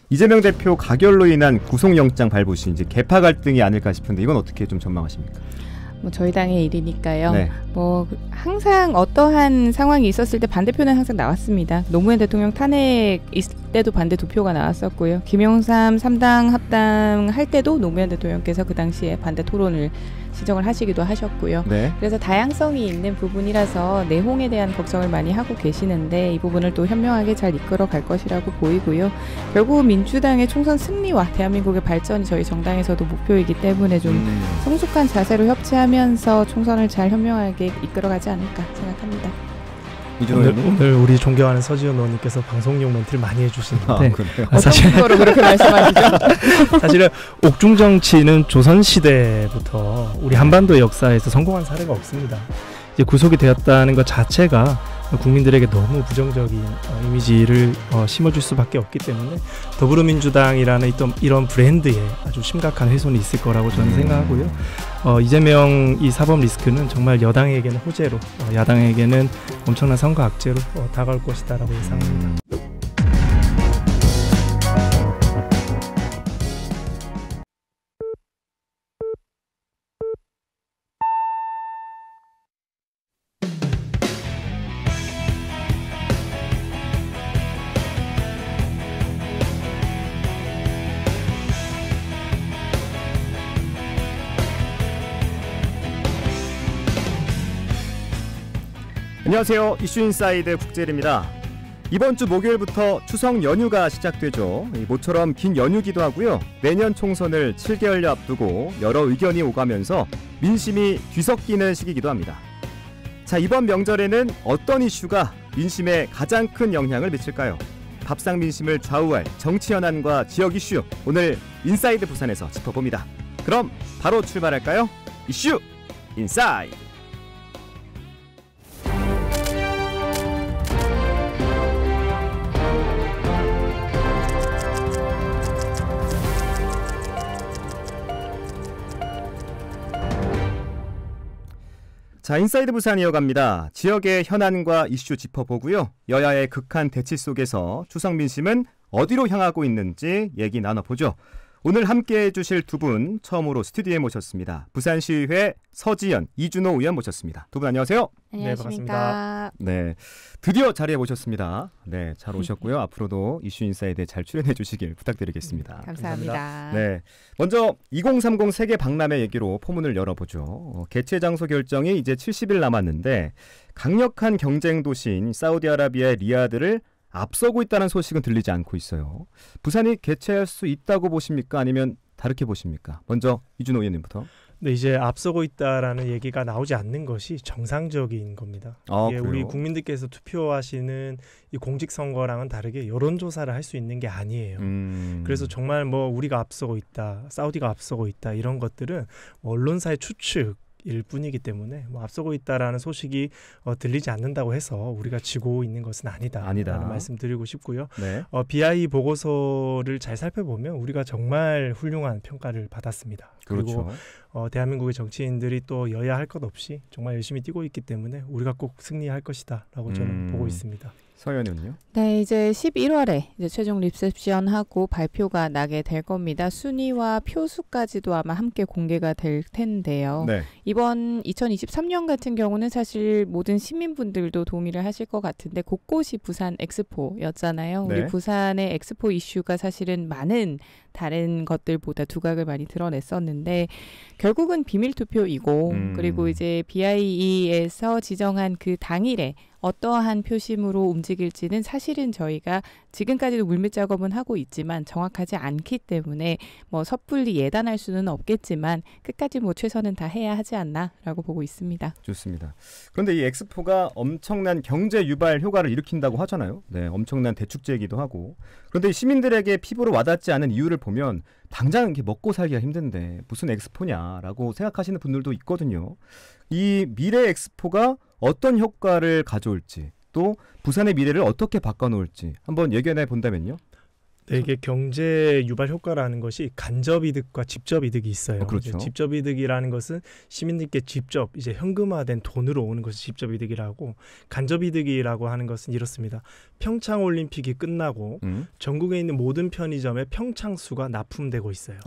이재명 대표 가결로 인한 구속영장 발부시 이제 개파 갈등이 아닐까 싶은데 이건 어떻게 좀 전망하십니까? 뭐 저희 당의 일이니까요. 네. 뭐 항상 어떠한 상황이 있었을 때 반대표는 항상 나왔습니다. 노무현 대통령 탄핵 있을 때도 반대 투표가 나왔었고요. 김영삼 3당 합당할 때도 노무현 대통령께서 그 당시에 반대 토론을 지정을 하시기도 하셨고요. 네. 그래서 다양성이 있는 부분이라서 내홍에 대한 걱정을 많이 하고 계시는데 이 부분을 또 현명하게 잘 이끌어 갈 것이라고 보이고요. 결국 민주당의 총선 승리와 대한민국의 발전이 저희 정당에서도 목표이기 때문에 좀 성숙한 자세로 협치하면서 총선을 잘 현명하게 이끌어가지 않을까 생각합니다. 오늘 우리 존경하는 서지현 의원님께서 방송용 멘트를 많이 해주시는데 사실 어떤 그렇게 말씀하시죠? 사실은 옥중 정치는 조선 시대부터 우리 한반도 역사에서 성공한 사례가 없습니다. 이제 구속이 되었다는 것 자체가 국민들에게 너무 부정적인 이미지를 심어줄 수밖에 없기 때문에 더불어민주당이라는 이런 브랜드에 아주 심각한 훼손이 있을 거라고 저는 생각하고요. 이재명 이 사법 리스크는 정말 여당에게는 호재로 야당에게는 엄청난 선거 악재로 다가올 것이다라고 예상합니다. 안녕하세요. 이슈인사이드 국제일입니다. 이번 주 목요일부터 추석 연휴가 시작되죠. 모처럼 긴 연휴기도 하고요. 내년 총선을 7개월여 앞두고 여러 의견이 오가면서 민심이 뒤섞이는 시기이기도 합니다. 자, 이번 명절에는 어떤 이슈가 민심에 가장 큰 영향을 미칠까요? 밥상 민심을 좌우할 정치 현안과 지역 이슈, 오늘 인사이드 부산에서 짚어봅니다. 그럼 바로 출발할까요? 이슈 인사이드. 자, 인사이드 부산 이어갑니다. 지역의 현안과 이슈 짚어보고요. 여야의 극한 대치 속에서 추석 민심은 어디로 향하고 있는지 얘기 나눠보죠. 오늘 함께해 주실 두 분 처음으로 스튜디오에 모셨습니다. 부산시의회 서지연, 이준호 의원 모셨습니다. 두 분 안녕하세요. 안녕하십니까. 네, 드디어 자리에 모셨습니다. 네, 잘 오셨고요. 앞으로도 이슈 인사이드에 잘 출연해 주시길 부탁드리겠습니다. 감사합니다. 네, 먼저 2030 세계 박람회 얘기로 포문을 열어보죠. 개최 장소 결정이 이제 70일 남았는데 강력한 경쟁 도시인 사우디아라비아의 리야드를 앞서고 있다는 소식은 들리지 않고 있어요. 부산이 개최할 수 있다고 보십니까? 아니면 다르게 보십니까? 먼저 이준호 의원님부터. 네, 이제 앞서고 있다라는 얘기가 나오지 않는 것이 정상적인 겁니다. 이게 우리 국민들께서 투표하시는 이 공직선거랑은 다르게 여론조사를 할 수 있는 게 아니에요. 그래서 정말 뭐 우리가 앞서고 있다, 사우디가 앞서고 있다 이런 것들은 언론사의 추측 일 뿐이기 때문에 뭐 앞서고 있다라는 소식이 들리지 않는다고 해서 우리가 지고 있는 것은 아니다라는 말씀드리고 싶고요. 네. BI 보고서를 잘 살펴보면 우리가 정말 훌륭한 평가를 받았습니다. 그렇죠. 그리고 대한민국의 정치인들이 또 여야 할 것 없이 정말 열심히 뛰고 있기 때문에 우리가 꼭 승리할 것이다라고 저는 보고 있습니다. 서연은요? 네, 이제 11월에 이제 최종 리셉션하고 발표가 나게 될 겁니다. 순위와 표수까지도 아마 함께 공개가 될 텐데요. 네. 이번 2023년 같은 경우는 사실 모든 시민분들도 동의를 하실 것 같은데 곳곳이 부산 엑스포였잖아요. 네. 우리 부산의 엑스포 이슈가 사실은 많은 다른 것들보다 두각을 많이 드러냈었는데 결국은 비밀투표이고 그리고 이제 BIE에서 지정한 그 당일에 어떠한 표심으로 움직일지는 사실은 저희가 지금까지도 물밑 작업은 하고 있지만 정확하지 않기 때문에 뭐 섣불리 예단할 수는 없겠지만 끝까지 뭐 최선은 다 해야 하지 않나라고 보고 있습니다. 좋습니다. 그런데 이 엑스포가 엄청난 경제 유발 효과를 일으킨다고 하잖아요. 네, 엄청난 대축제이기도 하고. 그런데 시민들에게 피부로 와닿지 않은 이유를 보면 당장 이렇게 먹고 살기가 힘든데 무슨 엑스포냐라고 생각하시는 분들도 있거든요. 이 미래 엑스포가 어떤 효과를 가져올지 또 부산의 미래를 어떻게 바꿔놓을지 한번 예견해 본다면요. 네, 이게 경제 유발 효과라는 것이 간접 이득과 직접 이득이 있어요. 그렇죠. 직접 이득이라는 것은 시민들께 직접 이제 현금화된 돈으로 오는 것이 직접 이득이라고, 간접 이득이라고 하는 것은 이렇습니다. 평창 올림픽이 끝나고 전국에 있는 모든 편의점에 평창수가 납품되고 있어요.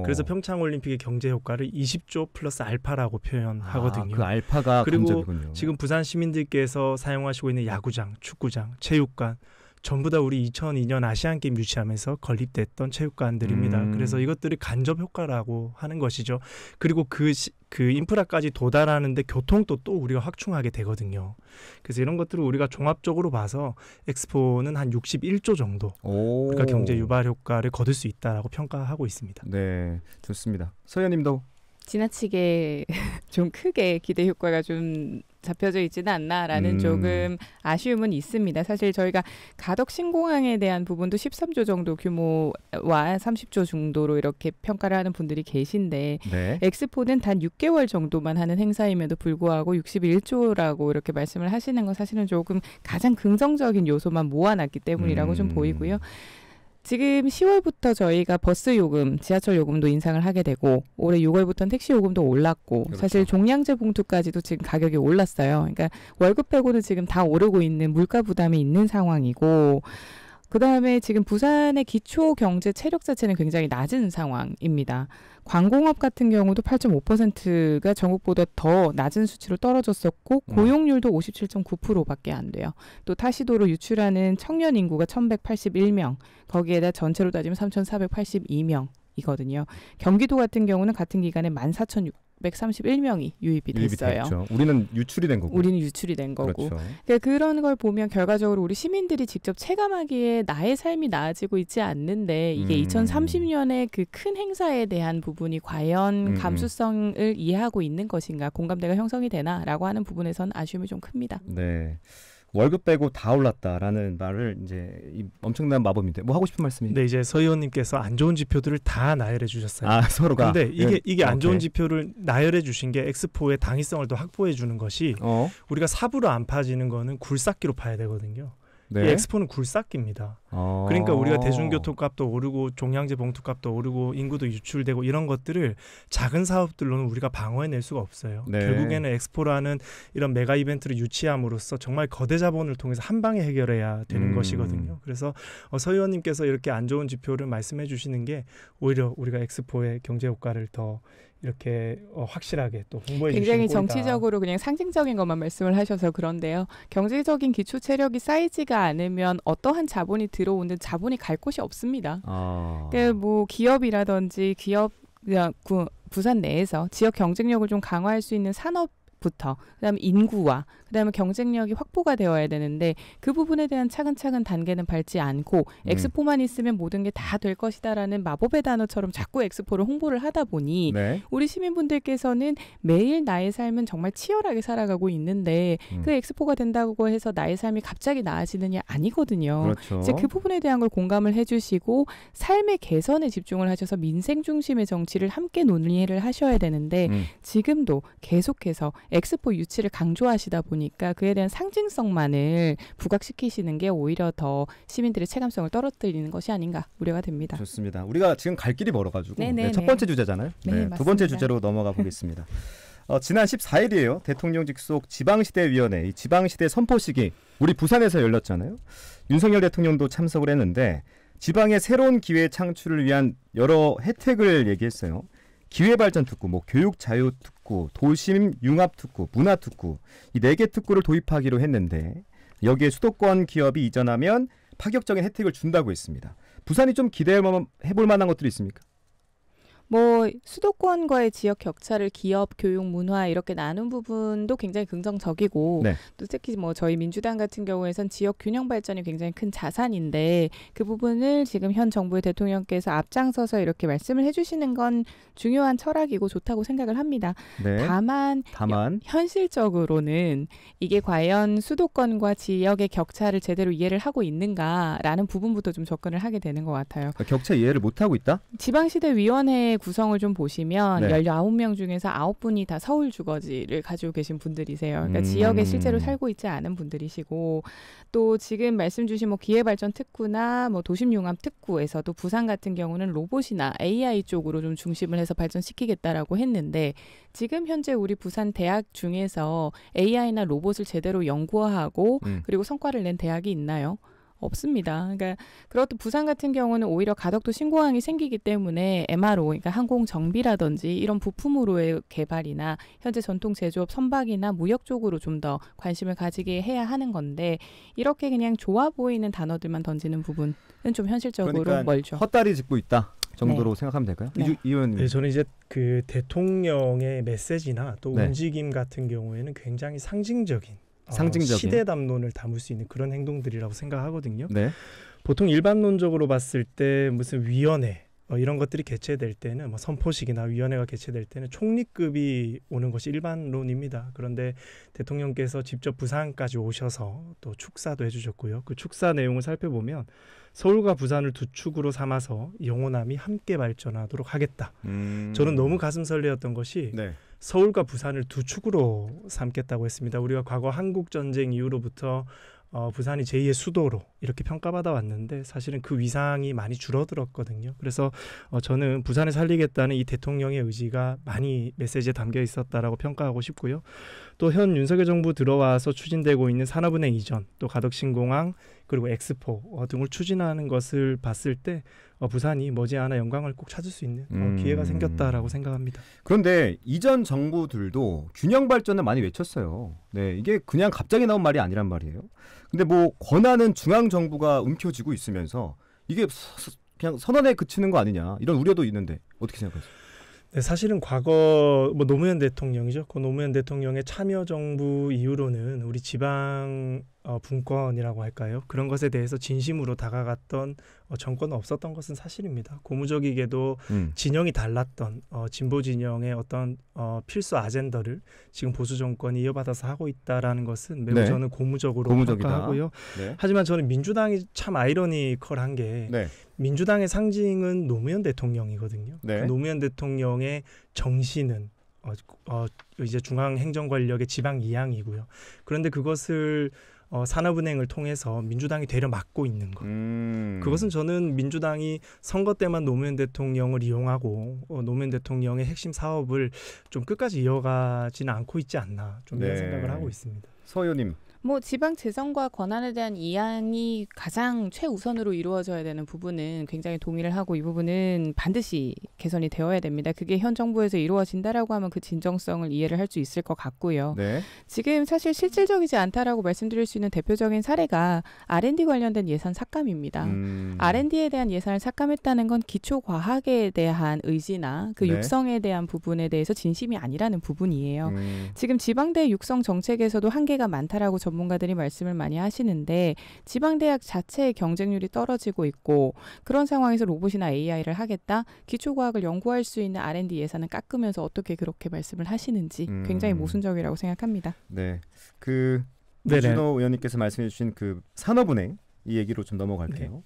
그래서 평창 올림픽의 경제 효과를 20조 플러스 알파라고 표현하거든요. 그 알파가 그리고 간접이군요. 지금 부산 시민들께서 사용하시고 있는 야구장, 축구장, 체육관 전부 다 우리 2002년 아시안게임 유치하면서 건립됐던 체육관들입니다. 그래서 이것들이 간접 효과라고 하는 것이죠. 그리고 그 인프라까지 도달하는데 교통도 또 우리가 확충하게 되거든요. 그래서 이런 것들을 우리가 종합적으로 봐서 엑스포는 한 61조 정도 우리가 경제 유발 효과를 거둘 수 있다라고 평가하고 있습니다. 네, 좋습니다. 서현님도 지나치게 좀 크게 기대 효과가 좀 잡혀져 있지는 않나라는 조금 아쉬움은 있습니다. 사실 저희가 가덕 신공항에 대한 부분도 13조 정도 규모와 30조 정도로 이렇게 평가를 하는 분들이 계신데 네. 엑스포는 단 6개월 정도만 하는 행사임에도 불구하고 61조라고 이렇게 말씀을 하시는 건 사실은 조금 가장 긍정적인 요소만 모아놨기 때문이라고 좀 보이고요. 지금 10월부터 저희가 버스 요금, 지하철 요금도 인상을 하게 되고 올해 6월부터는 택시 요금도 올랐고 그렇죠. 사실 종량제 봉투까지도 지금 가격이 올랐어요. 그러니까 월급 빼고는 지금 다 오르고 있는 물가 부담이 있는 상황이고 그다음에 지금 부산의 기초 경제 체력 자체는 굉장히 낮은 상황입니다. 관공업 같은 경우도 8.5%가 전국보다 더 낮은 수치로 떨어졌었고 고용률도 57.9%밖에 안 돼요. 또 타시도로 유출하는 청년 인구가 1,181명, 거기에다 전체로 따지면 3,482명이거든요. 경기도 같은 경우는 같은 기간에 14,631명이 유입이 됐어요. 됐죠. 우리는 유출이 된 거고. 우리는 유출이 된 거고. 그렇죠. 그러니까 그런 걸 보면 결과적으로 우리 시민들이 직접 체감하기에 나의 삶이 나아지고 있지 않는데 이게 2030년에 그 큰 행사에 대한 부분이 과연 감수성을 이해하고 있는 것인가, 공감대가 형성이 되나라고 하는 부분에서는 아쉬움이 좀 큽니다. 네. 월급 빼고 다 올랐다라는 말을 이제 엄청난 마법인데 뭐 하고 싶은 말씀이? 네, 이제 서 의원님께서 안 좋은 지표들을 다 나열해 주셨어요. 서로가. 근데 이게 안 좋은 지표를 나열해 주신 게 엑스포의 당위성을 더 확보해 주는 것이 우리가 삽으로 안 파지는 거는 굴삭기로 파야 되거든요. 네. 이 엑스포는 굴삭기입니다. 그러니까 우리가 대중교통값도 오르고 종량제 봉투값도 오르고 인구도 유출되고 이런 것들을 작은 사업들로는 우리가 방어해낼 수가 없어요. 네. 결국에는 엑스포라는 이런 메가 이벤트를 유치함으로써 정말 거대 자본을 통해서 한 방에 해결해야 되는 것이거든요. 그래서 서 의원님께서 이렇게 안 좋은 지표를 말씀해 주시는 게 오히려 우리가 엑스포의 경제 효과를 더 이렇게 확실하게 또 홍보해 주시는 굉장히 꼴이다. 정치적으로 그냥 상징적인 것만 말씀을 하셔서 그런데요. 경제적인 기초 체력이 쌓이지가 않으면 어떠한 자본이 들어오는 자본이 갈 곳이 없습니다. 그러니까 뭐 기업이라든지 부산 내에서 지역 경쟁력을 좀 강화할 수 있는 산업부터 그다음에 인구와 그다음에 경쟁력이 확보가 되어야 되는데 그 부분에 대한 차근차근 단계는 밟지 않고 엑스포만 있으면 모든 게 다 될 것이다라는 마법의 단어처럼 자꾸 엑스포를 홍보를 하다 보니 우리 시민분들께서는 매일 나의 삶은 정말 치열하게 살아가고 있는데 그 엑스포가 된다고 해서 나의 삶이 갑자기 나아지느냐 아니거든요. 그렇죠. 이제 그 부분에 대한 걸 공감을 해주시고 삶의 개선에 집중을 하셔서 민생 중심의 정치를 함께 논의를 하셔야 되는데 지금도 계속해서 엑스포 유치를 강조하시다 보니까 그에 대한 상징성만을 부각시키시는 게 오히려 더 시민들의 체감성을 떨어뜨리는 것이 아닌가 우려가 됩니다. 좋습니다. 우리가 지금 갈 길이 멀어가지고 첫 번째 주제잖아요. 두 번째 주제로 넘어가 보겠습니다. 지난 14일이에요. 대통령 직속 지방시대위원회, 이 지방시대 선포식이 우리 부산에서 열렸잖아요. 윤석열 대통령도 참석을 했는데 지방의 새로운 기회 창출을 위한 여러 혜택을 얘기했어요. 기회발전특구, 교육자유특구, 도심융합특구, 문화특구 이 4개 특구를 도입하기로 했는데 여기에 수도권 기업이 이전하면 파격적인 혜택을 준다고 했습니다. 부산이 좀 기대해볼 만한 것들이 있습니까? 뭐 수도권과의 지역 격차를 기업, 교육, 문화 이렇게 나눈 부분도 굉장히 긍정적이고 또 특히 뭐 저희 민주당 같은 경우에선 지역 균형 발전이 굉장히 큰 자산인데 그 부분을 지금 현 정부의 대통령께서 앞장서서 이렇게 말씀을 해주시는 건 중요한 철학이고 좋다고 생각을 합니다. 다만 현실적으로는 이게 과연 수도권과 지역의 격차를 제대로 이해를 하고 있는가라는 부분부터 좀 접근을 하게 되는 것 같아요. 격차 이해를 못하고 있다? 지방시대위원회 부산의 구성을 좀 보시면 네. 19명 중에서 9분이 다 서울 주거지를 가지고 계신 분들이세요. 그러니까 지역에 실제로 살고 있지 않은 분들이시고 또 지금 말씀 주신 뭐 기회발전 특구나 뭐 도심융합 특구에서도 부산 같은 경우는 로봇이나 AI 쪽으로 좀 중심을 해서 발전시키겠다라고 했는데 지금 현재 우리 부산 대학 중에서 AI나 로봇을 제대로 연구하고 그리고 성과를 낸 대학이 있나요? 없습니다. 그러니까 그렇도 부산 같은 경우는 오히려 가덕도 신공항이 생기기 때문에 MRO, 그러니까 항공 정비라든지 이런 부품으로의 개발이나 현재 전통 제조업 선박이나 무역 쪽으로 좀 더 관심을 가지게 해야 하는 건데 이렇게 그냥 좋아 보이는 단어들만 던지는 부분은 좀 현실적으로 그러니까 멀죠. 헛다리 짚고 있다 정도로 생각하면 될까요? 네. 이 의원님. 네, 저는 이제 그 대통령의 메시지나 또 네. 움직임 같은 경우에는 굉장히 상징적인 시대 담론을 담을 수 있는 그런 행동들이라고 생각하거든요. 네. 보통 일반론적으로 봤을 때 무슨 위원회 이런 것들이 개최될 때는 뭐 선포식이나 위원회가 개최될 때는 총리급이 오는 것이 일반론입니다. 그런데 대통령께서 직접 부산까지 오셔서 또 축사도 해주셨고요. 그 축사 내용을 살펴보면 서울과 부산을 두 축으로 삼아서 영호남이 함께 발전하도록 하겠다. 저는 너무 가슴 설레었던 것이 네. 서울과 부산을 두 축으로 삼겠다고 했습니다. 우리가 과거 한국 전쟁 이후로부터 부산이 제2의 수도로 이렇게 평가받아 왔는데 사실은 그 위상이 많이 줄어들었거든요. 그래서 저는 부산을 살리겠다는 이 대통령의 의지가 많이 메시지에 담겨 있었다라고 평가하고 싶고요. 또 현 윤석열 정부 들어와서 추진되고 있는 산업은행 이전, 또 가덕신공항 그리고 엑스포 등을 추진하는 것을 봤을 때 부산이 머지않아 영광을 꼭 찾을 수 있는 기회가 생겼다라고 생각합니다. 그런데 이전 정부들도 균형 발전을 많이 외쳤어요. 네, 이게 그냥 갑자기 나온 말이 아니란 말이에요. 근데 뭐 권한은 중앙 정부가 움켜쥐고 있으면서 이게 그냥 선언에 그치는 거 아니냐 이런 우려도 있는데 어떻게 생각하세요? 네, 사실은 과거 뭐 노무현 대통령이죠. 그 노무현 대통령의 참여정부 이후로는 우리 지방 분권이라고 할까요? 그런 것에 대해서 진심으로 다가갔던 정권은 없었던 것은 사실입니다. 고무적이게도 진영이 달랐던 진보 진영의 어떤 필수 아젠더를 지금 보수 정권이 이어받아서 하고 있다라는 것은 매우 네. 저는 고무적으로 고무적이다. 평가하고요. 네. 하지만 저는 민주당이 참 아이러니컬한 게 네. 민주당의 상징은 노무현 대통령이거든요. 네. 그 노무현 대통령의 정신은 이제 중앙 행정 권력의 지방 이양이고요. 그런데 그것을 산업은행을 통해서 민주당이 되려 막고 있는 것. 그것은 저는 민주당이 선거 때만 노무현 대통령을 이용하고 노무현 대통령의 핵심 사업을 좀 끝까지 이어가지는 않고 있지 않나 좀 이런 생각을 하고 있습니다. 서 의원님. 뭐 지방 재정과 권한에 대한 이양이 가장 최우선으로 이루어져야 되는 부분은 굉장히 동의를 하고 이 부분은 반드시 개선이 되어야 됩니다. 그게 현 정부에서 이루어진다라고 하면 그 진정성을 이해를 할 수 있을 것 같고요. 네. 지금 사실 실질적이지 않다라고 말씀드릴 수 있는 대표적인 사례가 R&D 관련된 예산 삭감입니다. R&D에 대한 예산을 삭감했다는 건 기초과학에 대한 의지나 그 네. 육성에 대한 부분에 대해서 진심이 아니라는 부분이에요. 지금 지방대 육성 정책에서도 한계가 많다라고 전문가들이 말씀을 많이 하시는데 지방대학 자체의 경쟁률이 떨어지고 있고 그런 상황에서 로봇이나 AI를 하겠다? 기초과학을 연구할 수 있는 R&D 예산을 깎으면서 어떻게 그렇게 말씀을 하시는지 굉장히 모순적이라고 생각합니다. 네. 그 네네. 이준호 의원님께서 말씀해 주신 그 산업은행 이 얘기로 좀 넘어갈게요.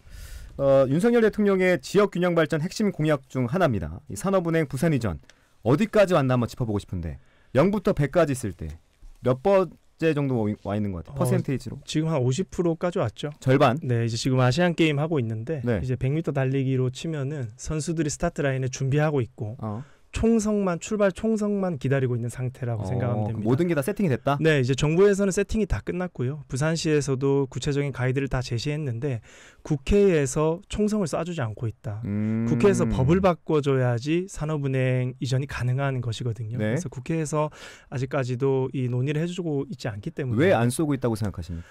윤석열 대통령의 지역균형 발전 핵심 공약 중 하나입니다. 이 산업은행 부산 이전 어디까지 왔나 한번 짚어보고 싶은데 0부터 100까지 있을 때 몇 번째 정도 와 있는 것 같아요. 퍼센테이지로. 지금 한 50%까지 왔죠. 절반. 네, 이제 지금 아시안 게임 하고 있는데 네. 이제 100m 달리기로 치면은 선수들이 스타트 라인에 준비하고 있고 출발 총성만 기다리고 있는 상태라고 생각하면 됩니다. 모든 게 다 세팅이 됐다? 네, 이제 정부에서는 세팅이 다 끝났고요. 부산시에서도 구체적인 가이드를 다 제시했는데 국회에서 총성을 쏴주지 않고 있다. 국회에서 법을 바꿔줘야지 산업은행 이전이 가능한 것이거든요. 네. 그래서 국회에서 아직까지도 이 논의를 해주고 있지 않기 때문에 왜 안 쏘고 있다고 생각하십니까?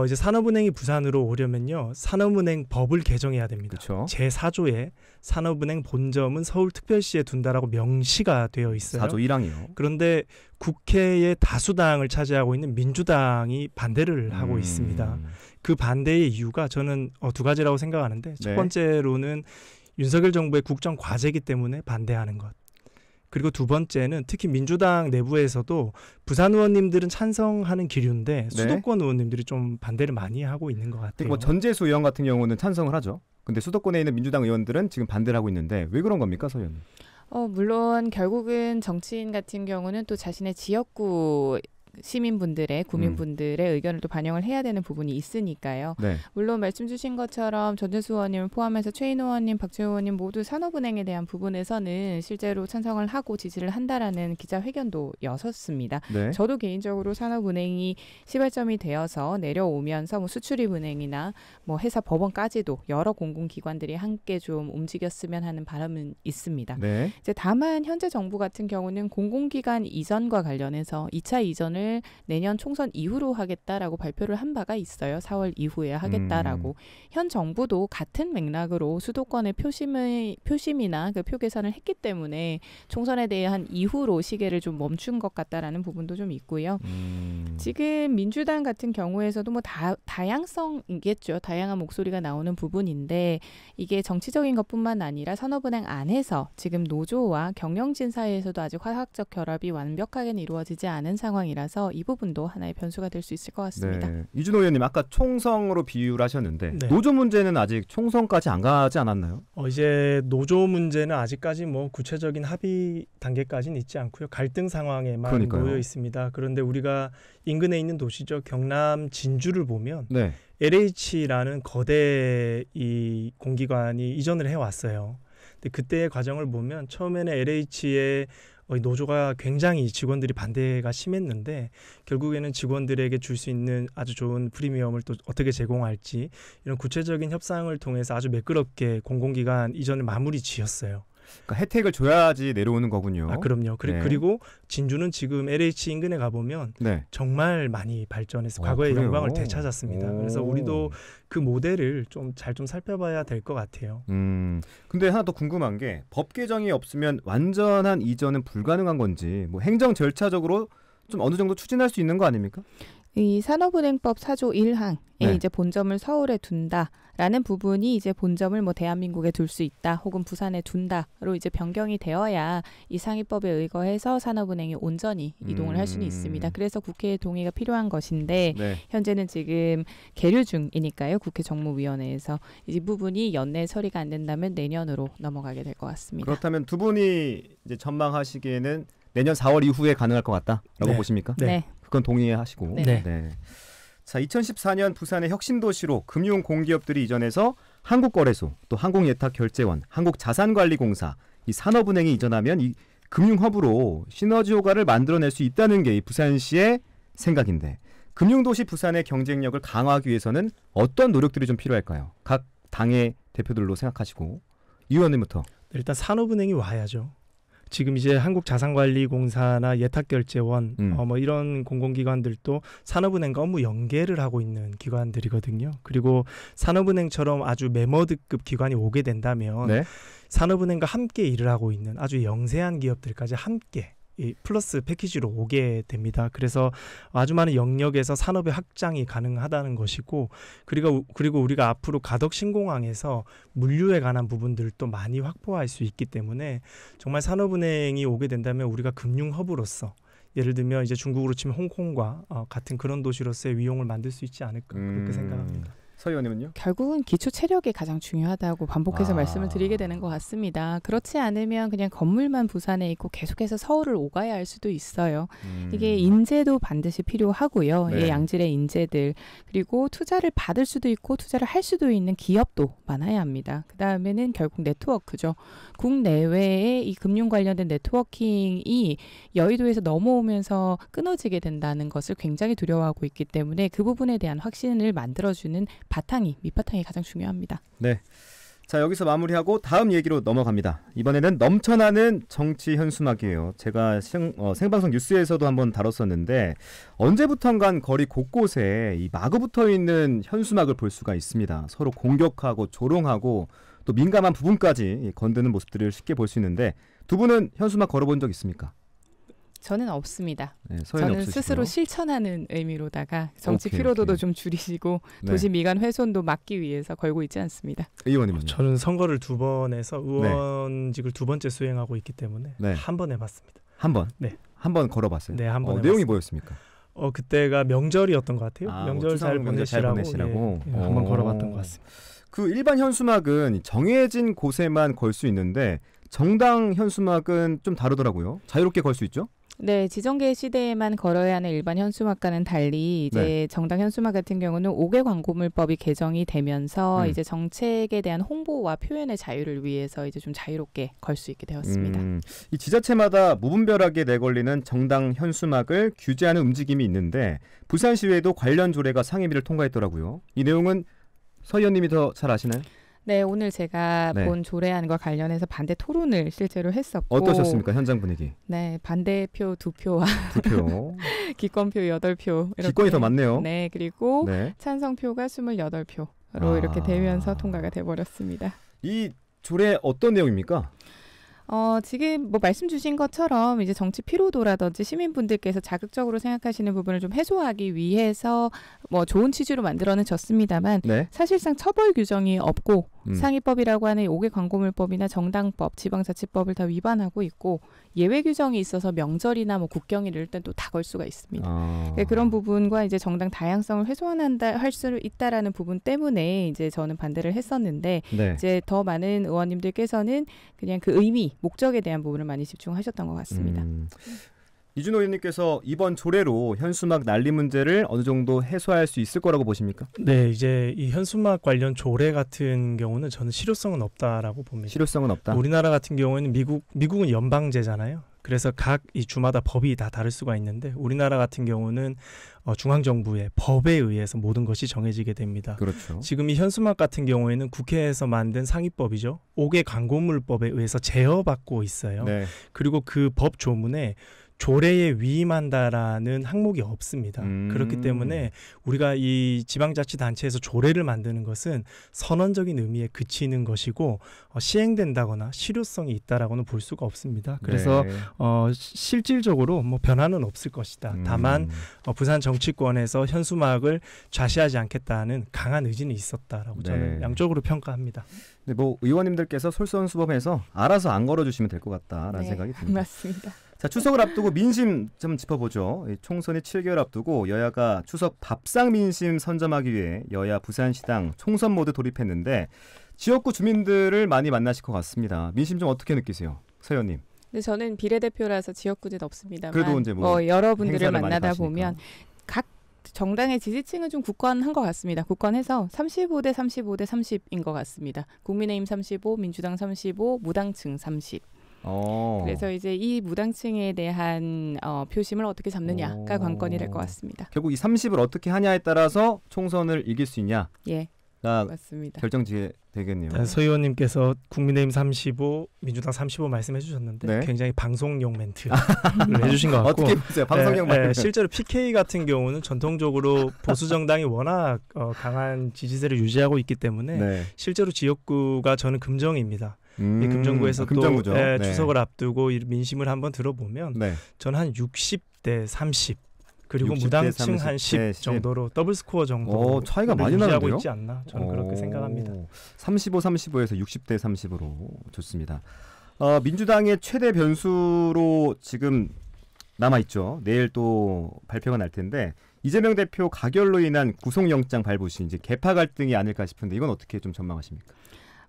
이제 산업은행이 부산으로 오려면요. 산업은행 법을 개정해야 됩니다. 그쵸. 제4조에 산업은행 본점은 서울특별시에 둔다라고 명시가 되어 있어요. 4조 1항이요. 그런데 국회의 다수당을 차지하고 있는 민주당이 반대를 하고 있습니다. 그 반대의 이유가 저는 두 가지라고 생각하는데 첫 번째로는 윤석열 정부의 국정 과제이기 때문에 반대하는 것. 그리고 두 번째는 특히 민주당 내부에서도 부산 의원님들은 찬성하는 기류인데 수도권 의원님들이 좀 반대를 많이 하고 있는 것 같아요. 뭐 전재수 의원 같은 경우는 찬성을 하죠. 근데 수도권에 있는 민주당 의원들은 지금 반대를 하고 있는데 왜 그런 겁니까, 서 의원님? 물론 결국은 정치인 같은 경우는 또 자신의 지역구 시민분들의 구민분들의 의견을 또 반영을 해야 되는 부분이 있으니까요. 네. 물론 말씀 주신 것처럼 전재수 의원님을 포함해서 최인호 의원님, 박주호 의원님 모두 산업은행에 대한 부분에서는 실제로 찬성을 하고 지지를 한다라는 기자회견도 였었습니다. 네. 저도 개인적으로 산업은행이 시발점이 되어서 내려오면서 뭐 수출입은행이나 뭐 회사 법원까지도 여러 공공기관들이 함께 좀 움직였으면 하는 바람은 있습니다. 네. 이제 다만 현재 정부 같은 경우는 공공기관 이전과 관련해서 2차 이전을 내년 총선 이후로 하겠다라고 발표를 한 바가 있어요. 4월 이후에 하겠다라고. 현 정부도 같은 맥락으로 수도권의 표심이나 그 표 계산을 했기 때문에 총선에 대한 이후로 시계를 좀 멈춘 것 같다라는 부분도 좀 있고요. 지금 민주당 같은 경우에서도 뭐 다양성이겠죠. 다양한 목소리가 나오는 부분인데 이게 정치적인 것뿐만 아니라 산업은행 안에서 지금 노조와 경영진 사이에서도 아직 화학적 결합이 완벽하게 이루어지지 않은 상황이라서 이 부분도 하나의 변수가 될 수 있을 것 같습니다. 네. 이준호 의원님 아까 총성으로 비유를 하셨는데 네. 노조 문제는 아직 총성까지 안 가지 않았나요? 이제 노조 문제는 아직까지 뭐 구체적인 합의 단계까지는 있지 않고요. 갈등 상황에만 그러니까요. 놓여 있습니다. 그런데 우리가 인근에 있는 도시죠. 경남 진주를 보면 네. LH라는 거대 이 공기관이 이전을 해왔어요. 근데 그때의 과정을 보면 처음에는 LH의 노조가 굉장히 직원들이 반대가 심했는데 결국에는 직원들에게 줄 수 있는 아주 좋은 프리미엄을 또 어떻게 제공할지 이런 구체적인 협상을 통해서 아주 매끄럽게 공공기관 이전을 마무리 지었어요. 그러니까 혜택을 줘야지 내려오는 거군요. 그럼요. 네. 그리고 진주는 지금 LH 인근에 가보면 네. 정말 많이 발전해서 과거의 그래요? 영광을 되찾았습니다. 그래서 우리도 그 모델을 좀 잘 살펴봐야 될 것 같아요. 근데 하나 더 궁금한 게 법 개정이 없으면 완전한 이전은 불가능한 건지 뭐 행정 절차적으로 좀 어느 정도 추진할 수 있는 거 아닙니까? 이 산업은행법 4조 1항에 네. 이제 본점을 서울에 둔다라는 부분이 이제 본점을 뭐 대한민국에 둘 수 있다 혹은 부산에 둔다로 이제 변경이 되어야 이 상위법에 의거해서 산업은행이 온전히 이동을 할 수는 있습니다. 그래서 국회의 동의가 필요한 것인데 네. 현재는 지금 계류 중이니까요. 국회 정무위원회에서 이 부분이 연내 처리가 안 된다면 내년으로 넘어가게 될 것 같습니다. 그렇다면 두 분이 이제 전망하시기에는 내년 4월 이후에 가능할 것 같다라고 네. 보십니까? 네. 그건 동의하시고. 네. 네. 자, 2014년 부산의 혁신도시로 금융 공기업들이 이전해서 한국거래소, 또 한국예탁결제원, 한국자산관리공사, 이 산업은행이 이전하면 이 금융허브로 시너지 효과를 만들어낼 수 있다는 게 이 부산시의 생각인데 금융도시 부산의 경쟁력을 강화하기 위해서는 어떤 노력들이 좀 필요할까요? 각 당의 대표들로 생각하시고 이 의원님부터. 일단 산업은행이 와야죠. 지금 이제 한국자산관리공사나 예탁결제원 뭐 이런 공공기관들도 산업은행과 업무 연계를 하고 있는 기관들이거든요. 그리고 산업은행처럼 아주 메머드급 기관이 오게 된다면 네. 산업은행과 함께 일을 하고 있는 아주 영세한 기업들까지 함께 이 플러스 패키지로 오게 됩니다. 그래서 아주 많은 영역에서 산업의 확장이 가능하다는 것이고 그리고 우리가 앞으로 가덕 신공항에서 물류에 관한 부분들도 많이 확보할 수 있기 때문에 정말 산업은행이 오게 된다면 우리가 금융허브로서 예를 들면 이제 중국으로 치면 홍콩과 같은 그런 도시로서의 위용을 만들 수 있지 않을까 그렇게 생각합니다. 서 의원님은요? 결국은 기초 체력이 가장 중요하다고 반복해서 말씀을 드리게 되는 것 같습니다. 그렇지 않으면 그냥 건물만 부산에 있고 계속해서 서울을 오가야 할 수도 있어요. 이게 인재도 반드시 필요하고요. 네. 예, 양질의 인재들 그리고 투자를 받을 수도 있고 투자를 할 수도 있는 기업도 많아야 합니다. 그 다음에는 결국 네트워크죠. 국내외에 이 금융 관련된 네트워킹이 여의도에서 넘어오면서 끊어지게 된다는 것을 굉장히 두려워하고 있기 때문에 그 부분에 대한 확신을 만들어주는 밑바탕이 가장 중요합니다. 네. 자, 여기서 마무리하고 다음 얘기로 넘어갑니다. 이번에는 넘쳐나는 정치 현수막이에요. 제가 생방송 뉴스에서도 한번 다뤘었는데 언제부턴간 거리 곳곳에 이 마구 붙어 있는 현수막을 볼 수가 있습니다. 서로 공격하고 조롱하고 또 민감한 부분까지 건드는 모습들을 쉽게 볼 수 있는데 두 분은 현수막 걸어본 적 있습니까? 저는 없습니다. 네, 저는 없으시고요. 스스로 실천하는 의미로다가 정치 오케이, 피로도도 오케이. 좀 줄이시고 네. 도시 미관 훼손도 막기 위해서 걸고 있지 않습니다. 의원님은요? 저는 선거를 2번 해서 의원직을 2번째 수행하고 있기 때문에 네. 한 번 해봤습니다. 한 번? 네. 한 번 걸어봤어요? 네, 한 번 내용이 해봤습니다. 뭐였습니까? 그때가 명절이었던 것 같아요. 명절 잘 보내시라고 한번 걸어봤던 것 같습니다. 그 일반 현수막은 정해진 곳에만 걸 수 있는데 정당 현수막은 좀 다르더라고요. 자유롭게 걸 수 있죠? 네, 지정계 시대에만 걸어야 하는 일반 현수막과는 달리 이제 네. 정당 현수막 같은 경우는 5개 광고물법이 개정이 되면서 음. 이제 정책에 대한 홍보와 표현의 자유를 위해서 이제 좀 자유롭게 걸 수 있게 되었습니다. 이 지자체마다 무분별하게 내걸리는 정당 현수막을 규제하는 움직임이 있는데 부산시의회도 관련 조례가 상임위를 통과했더라고요. 이 내용은 서 의원님이 더 잘 아시나요? 네, 오늘 제가 네. 본 조례안과 관련해서 반대 토론을 실제로 했었고 어떠셨습니까? 현장 분위기. 네, 반대표 2표와 2표. 기권표 8표 이렇게. 기권이 더 많네요. 네, 그리고 네. 찬성표가 28표로 이렇게 되면서 통과가 돼버렸습니다. 이 조례 어떤 내용입니까? 지금 뭐 말씀 주신 것처럼 이제 정치 피로도라든지 시민분들께서 자극적으로 생각하시는 부분을 좀 해소하기 위해서 뭐 좋은 취지로 만들어는 졌습니다만 네. 사실상 처벌 규정이 없고 상위법이라고 하는 5개 광고물법이나 정당법, 지방자치법을 다 위반하고 있고 예외 규정이 있어서 명절이나 뭐 국경일 이럴 땐 또 다 걸 수가 있습니다. 그런 부분과 이제 정당 다양성을 훼손한다 할 수 있다라는 부분 때문에 이제 저는 반대를 했었는데 네. 이제 더 많은 의원님들께서는 그냥 그 의미, 목적에 대한 부분을 많이 집중하셨던 것 같습니다. 이준호 의원님께서 이번 조례로 현수막 난리 문제를 어느 정도 해소할 수 있을 거라고 보십니까? 네, 이제 이 현수막 관련 조례 같은 경우는 저는 실효성은 없다라고 봅니다. 실효성은 없다. 우리나라 같은 경우에는 미국은 연방제잖아요. 그래서 각 이 주마다 법이 다 다를 수가 있는데 우리나라 같은 경우는 중앙정부의 법에 의해서 모든 것이 정해지게 됩니다. 그렇죠. 지금 이 현수막 같은 경우에는 국회에서 만든 상위법이죠. 5개 광고물법에 의해서 제어받고 있어요. 네. 그리고 그 법 조문에 조례에 위임한다라는 항목이 없습니다. 그렇기 때문에 우리가 이 지방자치단체에서 조례를 만드는 것은 선언적인 의미에 그치는 것이고 시행된다거나 실효성이 있다라고는 볼 수가 없습니다. 그래서 네. 실질적으로 뭐 변화는 없을 것이다. 다만 부산 정치권에서 현수막을 좌시하지 않겠다는 강한 의지는 있었다라고 저는 양쪽으로 평가합니다. 네, 뭐 의원님들께서 솔선수범해서 알아서 안 걸어주시면 될 것 같다라는 생각이 듭니다. 맞습니다. 자, 추석을 앞두고 민심 좀 짚어보죠. 총선이 7개월 앞두고 여야가 추석 밥상 민심 선점하기 위해 여야 부산시당 총선 모드 돌입했는데 지역구 주민들을 많이 만나실 것 같습니다. 민심 좀 어떻게 느끼세요? 서 의원님. 근데 저는 비례대표라서 지역구는 없습니다만 그래도 이제 뭐 여러분들을 행사를 만나다 많이 보면 각 정당의 지지층은 좀 굳건한 것 같습니다. 굳건해서 35대 35대 30인 것 같습니다. 국민의힘 35, 민주당 35, 무당층 30. 그래서 이제 이 무당층에 대한 표심을 어떻게 잡느냐가 관건이 될 것 같습니다. 결국 이 30을 어떻게 하냐에 따라서 총선을 이길 수 있냐? 예, 맞습니다. 결정지게 되겠네요. 서 의원님께서 국민의힘 35, 민주당 35 말씀해 주셨는데 네. 굉장히 방송용 멘트를 해주신 것 같고 어떻게 보세요? 방송용 멘트. 실제로 PK 같은 경우는 전통적으로 보수 정당이 워낙 강한 지지세를 유지하고 있기 때문에 실제로 지역구가 저는 금정입니다. 이 금정구에서 또 추석을 앞두고 이 민심을 한번 들어보면 저는 한 60대 30 그리고 60대 무당층 한 10 정도로 더블 스코어 정도 차이가 많이 나는데요? 있지 않나 저는 그렇게 생각합니다. 35, 35에서 60대 30으로 좋습니다. 민주당의 최대 변수로 지금 남아있죠. 내일 또 발표가 날 텐데 이재명 대표 가결로 인한 구속영장 발부 시 이제 개파 갈등이 아닐까 싶은데 이건 어떻게 좀 전망하십니까?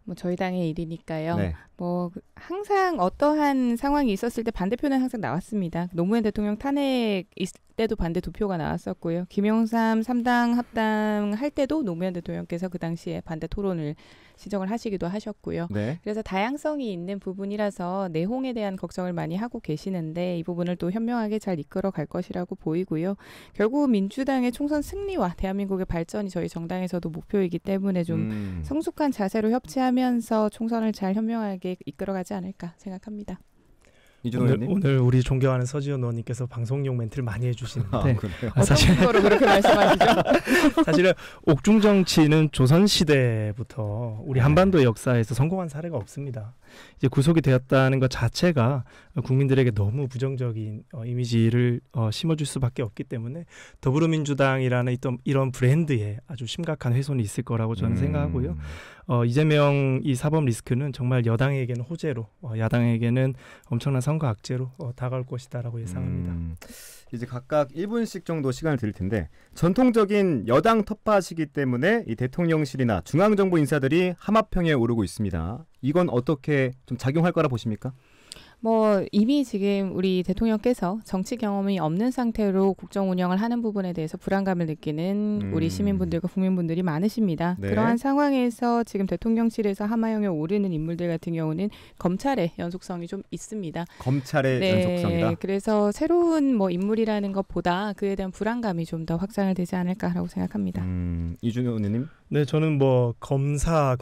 뭐 저희 당의 일이니까요. 뭐 항상 어떠한 상황이 있었을 때 반대표는 항상 나왔습니다. 노무현 대통령 탄핵 있을 때도 반대 2표가 나왔었고요. 김영삼 3당 합당할 때도 노무현 대통령께서 그 당시에 반대 토론을 시정을 하시기도 하셨고요. 그래서 다양성이 있는 부분이라서 내홍에 대한 걱정을 많이 하고 계시는데 이 부분을 또 현명하게 잘 이끌어 갈 것이라고 보이고요. 결국 민주당의 총선 승리와 대한민국의 발전이 저희 정당에서도 목표이기 때문에 좀 성숙한 자세로 협치하면서 총선을 잘 현명하게 이끌어가지 않을까 생각합니다. 오늘 우리 존경하는 서지현 의원님께서 방송용 멘트를 많이 해주시는데 사실 거로 그렇게 말씀하시죠? 사실은 옥중 정치는 조선 시대부터 우리 한반도 역사에서 성공한 사례가 없습니다. 이제 구속이 되었다는 것 자체가 국민들에게 너무 부정적인 이미지를 심어줄 수밖에 없기 때문에 더불어민주당이라는 이런 브랜드에 아주 심각한 훼손이 있을 거라고 저는 생각하고요. 이재명 이 사법 리스크는 정말 여당에게는 호재로 야당에게는 엄청난 선거 악재로 다가올 것이다라고 예상합니다. 이제 각각 1분씩 정도 시간을 드릴 텐데 전통적인 여당 텃밭이기 때문에 이 대통령실이나 중앙정부 인사들이 하마평에 오르고 있습니다. 이건 어떻게 좀 작용할 거라 보십니까? 뭐 이미 지금 우리 대통령께서 정치 경험이 없는 상태로 국정 운영을 하는 부분에 대해서 불안감을 느끼는 우리 시민분들과 국민분들이 많으십니다. 네. 그러한 상황에서 지금 대통령실에서 하마평에 오르는 인물들 같은 경우는 검찰의 연속성이 좀 있습니다. 검찰의 네, 연속성이다. 그래서 새로운 뭐 인물이라는 것보다 그에 대한 불안감이 좀 더 확장을 되지 않을까라고 생각합니다. 이준호 의원님. 네, 저는 뭐 검사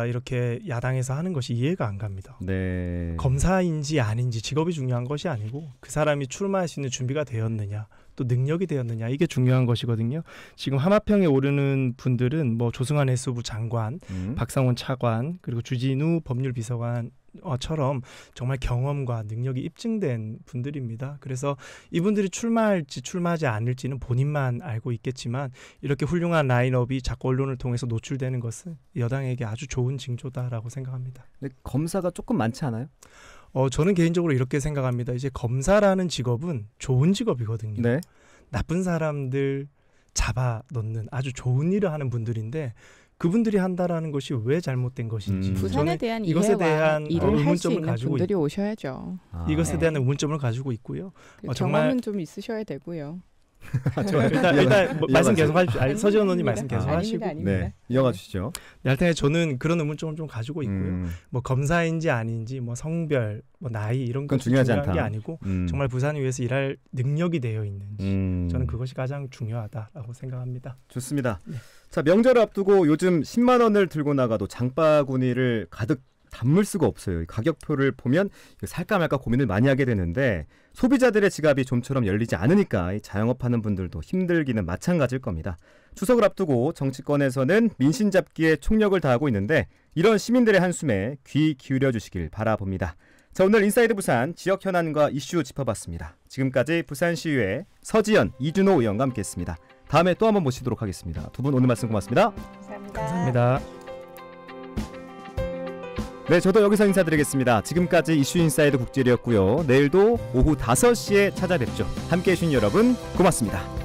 이렇게 야당에서 하는 것이 이해가 안 갑니다. 네. 검사인지 아닌지 직업이 중요한 것이 아니고 그 사람이 출마할 수 있는 준비가 되었느냐 또 능력이 되었느냐 이게 중요한 것이거든요. 지금 하마평에 오르는 분들은 뭐 조승환 해수부 장관, 박상원 차관 그리고 주진우 법률비서관 처럼 정말 경험과 능력이 입증된 분들입니다. 그래서 이분들이 출마할지 출마하지 않을지는 본인만 알고 있겠지만 이렇게 훌륭한 라인업이 자꾸 언론을 통해서 노출되는 것은 여당에게 아주 좋은 징조다라고 생각합니다. 근데 검사가 조금 많지 않아요? 저는 개인적으로 이렇게 생각합니다. 이제 검사라는 직업은 좋은 직업이거든요. 네. 나쁜 사람들 잡아놓는 아주 좋은 일을 하는 분들인데 그분들이 한다라는 것이 왜 잘못된 것인지 부산에 대한 이것에 이해와 대한 일을 할 수 의문점을 있는 가지고 분들이 오셔야죠. 이것에 네. 대한 의문점을 가지고 있고요. 경험은 좀 있으셔야 되고요. 일단 뭐 말씀 계속 하십시오. 서지원 의원님 말씀 계속 하시고. 아닙니다. 네, 이어가 주시죠. 하여튼 저는 그런 의문점을 좀 가지고 있고요. 뭐 검사인지 아닌지 뭐 성별, 뭐 나이 이런 건 중요한 않다. 게 아니고 정말 부산을 위해서 일할 능력이 되어 있는지 저는 그것이 가장 중요하다라고 생각합니다. 좋습니다. 네. 자, 명절을 앞두고 요즘 10만 원을 들고 나가도 장바구니를 가득 담을 수가 없어요. 가격표를 보면 살까 말까 고민을 많이 하게 되는데 소비자들의 지갑이 좀처럼 열리지 않으니까 자영업하는 분들도 힘들기는 마찬가지일 겁니다. 추석을 앞두고 정치권에서는 민심 잡기에 총력을 다하고 있는데 이런 시민들의 한숨에 귀 기울여 주시길 바라봅니다. 자, 오늘 인사이드 부산 지역 현안과 이슈 짚어봤습니다. 지금까지 부산시의회 서지연, 이준호 의원과 함께했습니다. 다음에 또 한번 모시도록 하겠습니다. 두 분 오늘 말씀 고맙습니다. 감사합니다. 네, 저도 여기서 인사드리겠습니다. 지금까지 이슈 인사이드 국제리였고요. 내일도 오후 5시에 찾아뵙죠. 함께해 주신 여러분 고맙습니다.